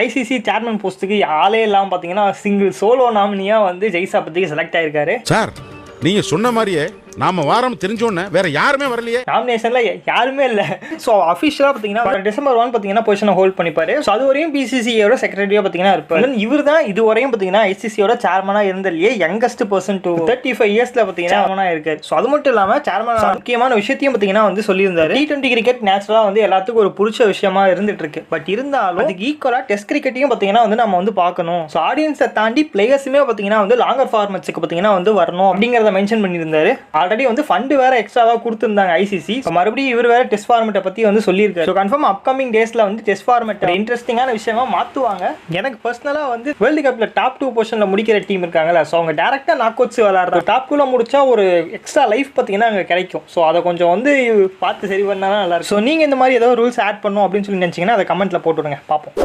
ICC chairman போஸ்ட்டுக்கு ஆளே இல்லாமல் பார்த்தீங்கன்னா சிங்கிள் சோலோ நாமினியாக வந்து ஜெய்சாபத்துக்கு செலக்ட் ஆயிருக்காரு. சார் நீங்க சொன்ன மாதிரியே நாம வாரம் தெரிஞ்சோன்னு வேற யாருமே வரலையே, நாமினேஷன்ல யாருமே இல்லை. ஸோ அஃபிஷியலாக பார்த்தீங்கன்னா டிசம்பர் 1 பார்த்தீங்கன்னா பொசிஷனை ஹோல்ட் பண்ணிப்பாரு. ஸோ அது வரையும் பிசிசியோட செக்ரட்டரியாக பார்த்தீங்கன்னா இருப்பார். இவர் தான் இது வரையும் பார்த்தீங்கன்னா ஐசிசியோட சேர்மனாக இருந்ததுலேயே யங்கஸ்ட் பர்சன் டு 35 இயர்ஸில் பார்த்தீங்கன்னா சேர்மனாக இருக்காரு. ஸோ அது மட்டும் இல்லாமல் சேர்மன் முக்கியமான விஷயத்தையும் பார்த்தீங்கன்னா வந்து சொல்லியிருந்தாரு. T20 கிரிக்கெட் நேச்சுரலாக வந்து எல்லாத்துக்கும் ஒரு பிடிச்ச விஷயமா இருந்துட்டு இருக்கு. பட் இருந்தாலும் அதுக்கு ஈக்குவலாக டெஸ்ட் கிரிக்கெட்டையும் பார்த்தீங்கன்னா வந்து நம்ம வந்து பார்க்கணும். ஸோ ஆடியன்ஸை தாண்டி பிளேயர்ஸுமே பார்த்தீங்கன்னா வந்து லாங்கர் ஃபார்மட்ஸுக்கு பார்த்தீங்கன்னா வந்து வரணும் அப்படிங்கிறத மென்ஷன் பண்ணியிருந்தாரு. ஆல்ரெடி வந்து ஃபண்டு வேற எக்ஸ்ட்ராவாக கொடுத்துருந்தாங்க ஐசிசி. மறுபடியும் இவர் வேற டெஸ்ட் ஃபார்மேட்டை பற்றி வந்து சொல்லியிருக்காரு. ஸோ கன்ஃபார்ம் அப்கமிங் டேஸில் வந்து டெஸ்ட் ஃபார்மேட் இன்ட்ரெஸ்டிங்கான விஷயமா மாற்றுவாங்க. எனக்கு பர்சனலாக வந்து வேர்ல்டு கப்பில் டாப் 2 பொசிஷனில் முடிக்கிற டீம் இருக்காங்கல்ல, ஸோ அவங்க டேரெக்டாக நாக் அவுட்ஸ் விளாட்றாங்க. டாப் 2ல முடிச்சா ஒரு எக்ஸ்ட்ரா லைஃப் பார்த்தீங்கன்னா அங்கே கிடைக்கும். ஸோ அதை கொஞ்சம் வந்து பார்த்து சரி பண்ணால் நல்லா இருக்கும். ஸோ நீங்கள் இந்த மாதிரி ஏதோ ரூல்ஸ் ஆட் பண்ணணும் அப்படின்னு சொல்லி நினச்சிங்கன்னா அதை கமெண்ட்டில் போட்டுவிடுங்க, பார்ப்போம்.